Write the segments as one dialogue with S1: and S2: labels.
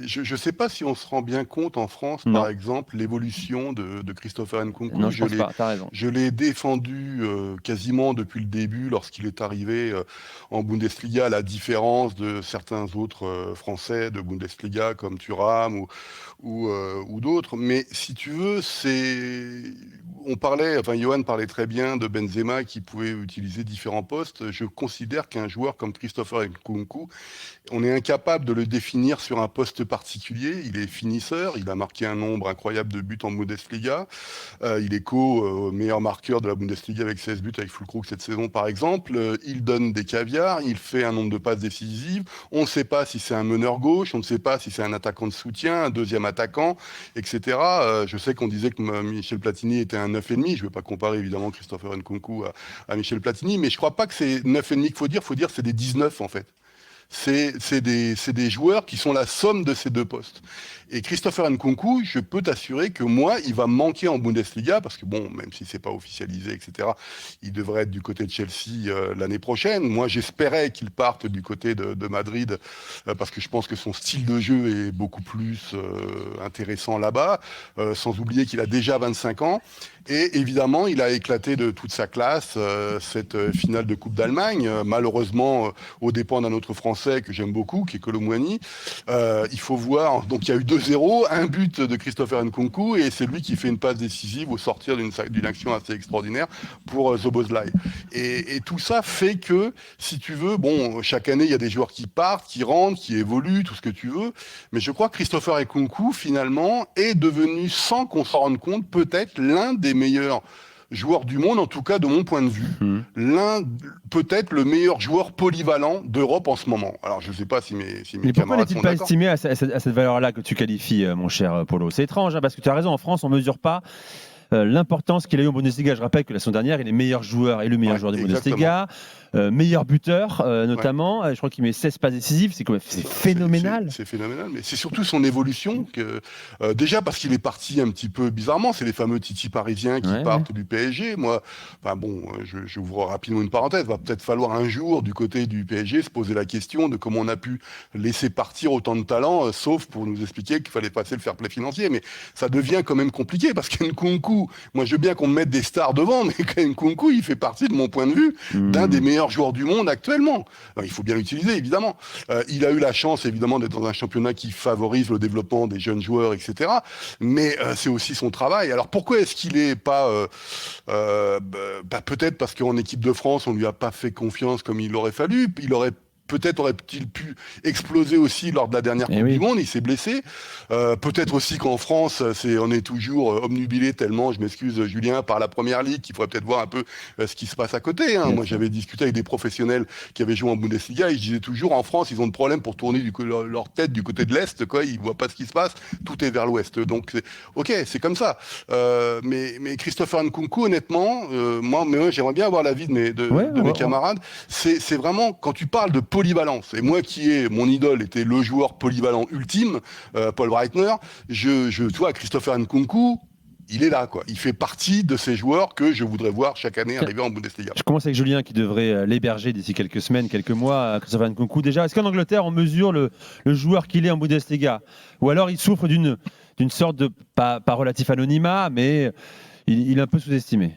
S1: Je ne sais pas si on se rend bien compte en France, par
S2: Non,
S1: exemple, l'évolution de Christopher
S2: non,
S1: Nkunku.
S2: je pense pas. T'as raison.
S1: Je l'ai défendu quasiment depuis le début lorsqu'il est arrivé en Bundesliga, à la différence de certains autres Français de Bundesliga comme Thuram ou d'autres. Mais si tu veux, on parlait, enfin Johan parlait très bien de Benzema qui pouvait utiliser différents postes. Je considère qu'un joueur comme Christopher Nkunku, on est incapable de le définir sur un poste particulier. Il est finisseur, il a marqué un nombre incroyable de buts en Bundesliga. Il est meilleur marqueur de la Bundesliga avec 16 buts avec Füllkrug cette saison par exemple. Il donne des caviars, il fait un nombre de passes décisives. On ne sait pas si c'est un meneur gauche, on ne sait pas si c'est un attaquant de soutien, un deuxième attaquant, etc. Je sais qu'on disait que Michel Platini était un 9,5. Je ne vais pas comparer évidemment Christopher Nkunku à Michel Platini, mais je ne crois pas que c'est 9,5 qu'il faut dire que c'est des 19 en fait. C'est des joueurs qui sont la somme de ces deux postes. Et Christopher Nkunku, je peux t'assurer que moi, il va me manquer en Bundesliga, parce que bon, même si c'est pas officialisé, etc., il devrait être du côté de Chelsea l'année prochaine. Moi, j'espérais qu'il parte du côté de Madrid, parce que je pense que son style de jeu est beaucoup plus intéressant là-bas, sans oublier qu'il a déjà 25 ans. Et évidemment, il a éclaté de toute sa classe cette finale de Coupe d'Allemagne, malheureusement aux dépens d'un autre Français que j'aime beaucoup, qui est Kolo Muani. Il faut voir, donc il y a eu 2-0, un but de Christopher Nkunku, et c'est lui qui fait une passe décisive au sortir d'une action assez extraordinaire pour Szoboszlai. Et tout ça fait que, si tu veux, bon, chaque année, il y a des joueurs qui partent, qui rentrent, qui évoluent, tout ce que tu veux, mais je crois que Christopher Nkunku, finalement, est devenu, sans qu'on s'en rende compte, peut-être l'un des meilleurs joueur du monde, en tout cas de mon point de vue, peut-être le meilleur joueur polyvalent d'Europe en ce moment. Alors je ne sais pas si mes
S2: Mais pourquoi
S1: camarades
S2: n'est-il
S1: sont
S2: pas
S1: d'accord.
S2: estimé à cette valeur-là que tu qualifies, mon cher Polo? C'est étrange, hein, parce que tu as raison, en France, on ne mesure pas l'importance qu'il a eu en Bundesliga. Je rappelle que la saison dernière, il est meilleur joueur et le meilleur
S1: Ouais,
S2: joueur de
S1: exactement.
S2: Bundesliga, meilleur buteur
S1: Ouais.
S2: notamment. Je crois qu'il met 16 passes décisives, c'est phénoménal.
S1: C'est phénoménal, mais c'est surtout son évolution que déjà parce qu'il est parti un petit peu bizarrement, c'est les fameux Titi parisiens qui
S2: Ouais, ouais.
S1: partent du PSG. Moi, enfin bon, je ouvre rapidement une parenthèse. Va peut-être falloir un jour du côté du PSG se poser la question de comment on a pu laisser partir autant de talents, sauf pour nous expliquer qu'il fallait passer le fair play financier. Mais ça devient quand même compliqué parce qu'Nkunku, moi je veux bien qu'on me mette des stars devant, mais Nkunku, il fait partie de mon point de vue d'un des
S2: Hmm.
S1: meilleurs joueurs du monde actuellement. Alors, il faut bien l'utiliser évidemment. Il a eu la chance, évidemment, d'être dans un championnat qui favorise le développement des jeunes joueurs, etc. Mais c'est aussi son travail. Alors pourquoi est-ce qu'il n'est pas... peut-être parce qu'en équipe de France, on ne lui a pas fait confiance comme il aurait fallu. Peut-être aurait-il pu exploser aussi lors de la dernière
S2: Eh
S1: Coupe du
S2: oui.
S1: Monde, il s'est blessé. Peut-être aussi qu'en France, on est toujours obnubilé tellement, je m'excuse Julien, par la Première Ligue, qu'il faudrait peut-être voir un peu ce qui se passe à côté. Hein.
S2: Bien
S1: Moi,
S2: sûr.
S1: j'avais discuté avec des professionnels qui avaient joué en Bundesliga, et je disais toujours, en France, ils ont de problèmes pour tourner leur tête du côté de l'Est, quoi. Ils voient pas ce qui se passe, tout est vers l'Ouest. Donc, ok, c'est comme ça. Mais Christopher Nkunku, honnêtement, moi, j'aimerais bien avoir l'avis
S2: Ouais,
S1: de mes camarades. C'est vraiment, quand tu parles de polyvalence, et moi mon idole était le joueur polyvalent ultime, Paul Breitner, tu vois, Christopher Nkunku, il est là, quoi. Il fait partie de ces joueurs que je voudrais voir chaque année
S2: Tiens,
S1: arriver en Bundesliga.
S2: je commence avec Julien qui devrait l'héberger d'ici quelques semaines, quelques mois, Christopher Nkunku. Déjà, est-ce qu'en Angleterre, on mesure le joueur qu'il est en Bundesliga? Ou alors il souffre d'une sorte de, pas relatif anonymat, mais il est un peu sous-estimé.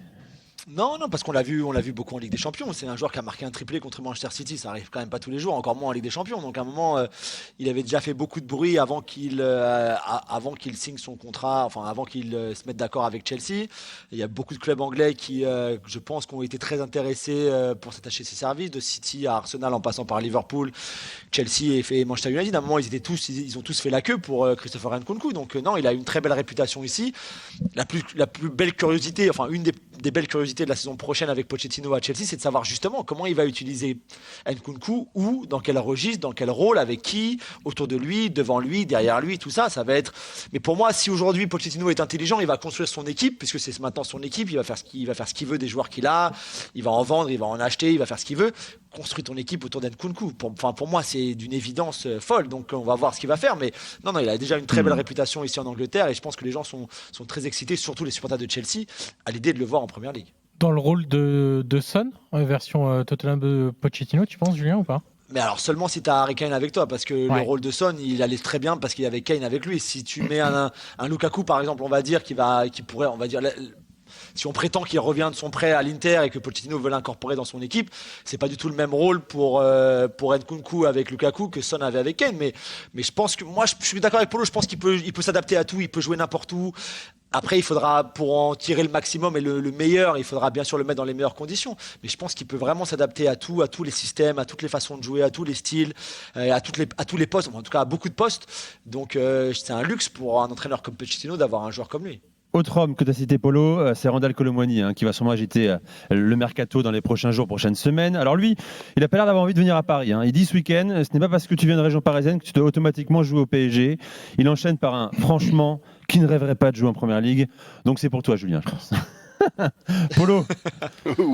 S3: Non, non, parce on l'a vu beaucoup en Ligue des Champions. C'est un joueur qui a marqué un triplé contre Manchester City. Ça arrive quand même pas tous les jours, encore moins en Ligue des Champions. Donc à un moment, il avait déjà fait beaucoup de bruit avant qu'il signe son contrat, enfin avant qu'il se mette d'accord avec Chelsea. Il y a beaucoup de clubs anglais qui, je pense, qui ont été très intéressés pour s'attacher ses services, de City à Arsenal en passant par Liverpool, Chelsea et Manchester United. À un moment, ils ont tous fait la queue pour Christopher Nkunku. Donc non, il a une très belle réputation ici. La plus belle curiosité, enfin une des belles curiosités de la saison prochaine avec Pochettino à Chelsea, c'est de savoir justement comment il va utiliser Nkunku, où, dans quel registre, dans quel rôle, avec qui, autour de lui, devant lui, derrière lui, tout ça, ça va être. Mais pour moi, si aujourd'hui Pochettino est intelligent, il va construire son équipe, puisque c'est maintenant son équipe, il va faire ce qu'il veut des joueurs qu'il a, il va en vendre, il va en acheter, il va faire ce qu'il veut. Construis ton équipe autour d'Nkunku. Pour moi, c'est d'une évidence folle. Donc, on va voir ce qu'il va faire. Mais non, il a déjà une très belle réputation ici en Angleterre, et je pense que les gens sont très excités, surtout les supporters de Chelsea, à l'idée de le voir en Première Ligue.
S4: Dans le rôle de Son, version Tottenham de Pochettino, tu penses, Julien, ou pas?
S3: Mais alors seulement si tu as Harry Kane avec toi, parce que le
S2: Ouais.
S3: rôle de Son, il allait très bien parce qu'il y avait Kane avec lui. Si tu mets un Lukaku, par exemple, on va dire, qui pourrait, on va dire, si on prétend qu'il revient de son prêt à l'Inter et que Pochettino veut l'incorporer dans son équipe, c'est pas du tout le même rôle pour Nkunku avec Lukaku que Son avait avec Kane. Mais je pense que, moi, je suis d'accord avec Polo, je pense il peut s'adapter à tout, il peut jouer n'importe où. Après, il faudra, pour en tirer le maximum et le meilleur, il faudra bien sûr le mettre dans les meilleures conditions. Mais je pense qu'il peut vraiment s'adapter à tout, à tous les systèmes, à toutes les façons de jouer, à tous les styles, à tous les postes, en tout cas à beaucoup de postes. Donc c'est un luxe pour un entraîneur comme Pochettino d'avoir un joueur comme lui.
S2: Autre homme que tu as cité, Polo, c'est Randal Kolo Muani, qui va sûrement agiter le mercato dans les prochains jours, prochaines semaines. Alors lui, il n'a pas l'air d'avoir envie de venir à Paris. Il dit ce week-end, ce n'est pas parce que tu viens de région parisienne que tu dois automatiquement jouer au PSG. Il enchaîne par un franchement qui ne rêverait pas de jouer en Première Ligue. Donc c'est pour toi, Julien, je pense. Polo,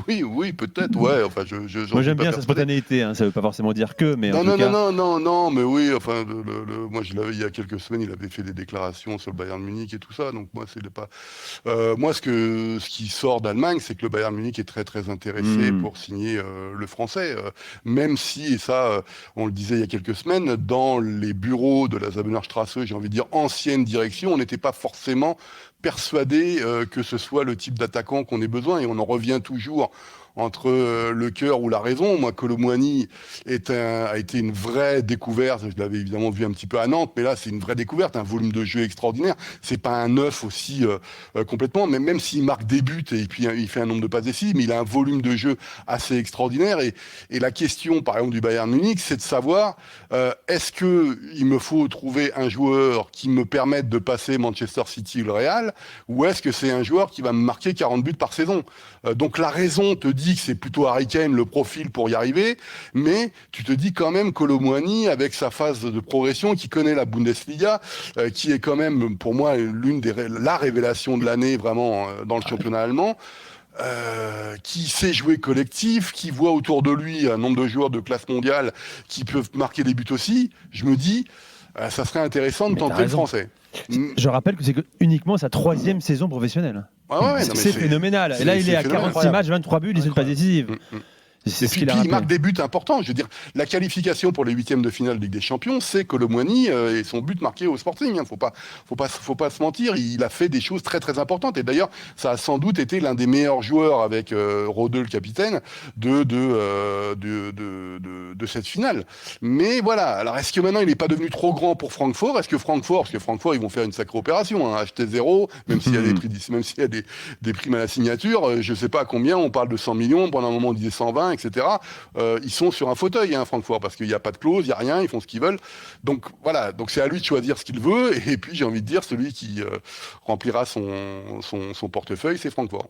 S1: Oui, peut-être, ouais. Enfin, j'en
S2: moi
S1: suis
S2: j'aime
S1: pas
S2: bien sa
S1: persuadé.
S2: spontanéité. Ça ne veut pas forcément dire que, mais en
S1: Non,
S2: tout
S1: non,
S2: cas,
S1: non, mais oui, enfin, moi, il y a quelques semaines, il avait fait des déclarations sur le Bayern Munich et tout ça, donc moi, c'est pas. Moi, ce qui sort d'Allemagne, c'est que le Bayern Munich est très, très intéressé pour signer le Français, même si, et ça, on le disait il y a quelques semaines, dans les bureaux de la Zabernerstraße, j'ai envie de dire ancienne direction, on n'était pas forcément persuadé que ce soit le type d'attaquant qu'on ait besoin, et on en revient toujours entre le cœur ou la raison. Moi, Kolo Muani a été une vraie découverte. Je l'avais évidemment vu un petit peu à Nantes, mais là, c'est une vraie découverte, un volume de jeu extraordinaire. C'est pas un neuf aussi complètement, mais même s'il marque des buts et puis il fait un nombre de passes décisives, mais il a un volume de jeu assez extraordinaire. Et la question, par exemple, du Bayern Munich, c'est de savoir est-ce que il me faut trouver un joueur qui me permette de passer Manchester City ou le Real, ou est-ce que c'est un joueur qui va me marquer 40 buts par saison. Donc la raison te dit que c'est plutôt Harry Kane le profil pour y arriver, mais tu te dis quand même Kolo Muani, avec sa phase de progression, qui connaît la Bundesliga, qui est quand même pour moi la révélation de l'année vraiment dans le championnat allemand, qui sait jouer collectif, qui voit autour de lui un nombre de joueurs de classe mondiale qui peuvent marquer des buts aussi, je me dis ça serait intéressant de
S2: Mais t'as
S1: tenter le
S2: raison.
S1: français.
S2: Je rappelle que c'est uniquement sa 3e saison professionnelle.
S1: Ah ouais, non, mais
S2: C'est phénoménal. Et là, il est à 46 matchs, 23 buts, 17 passes décisives. C'est
S1: Et
S2: ce
S1: puis,
S2: qu'il a
S1: il
S2: rappelé.
S1: marque des buts importants. Je veux dire, la qualification pour les huitièmes de finale de Ligue des Champions, c'est Kolo Muani et son but marqué au Sporting. Faut pas se mentir. Il a fait des choses très très importantes. Et d'ailleurs, ça a sans doute été l'un des meilleurs joueurs avec Rode, le capitaine, de cette finale. Mais voilà. Alors, est-ce que maintenant il n'est pas devenu trop grand pour Francfort? Parce que Francfort, ils vont faire une sacrée opération, acheter zéro, même s'il y a des prix, même s'il y a des primes à la signature. Je sais pas à combien. On parle de 100 millions. Pendant un moment, on disait 120. Etc. Ils sont sur un fauteuil, Francfort, parce qu'il n'y a pas de clause, il n'y a rien, ils font ce qu'ils veulent. Donc voilà, donc c'est à lui de choisir ce qu'il veut. Et puis j'ai envie de dire, celui qui remplira son portefeuille, c'est Francfort.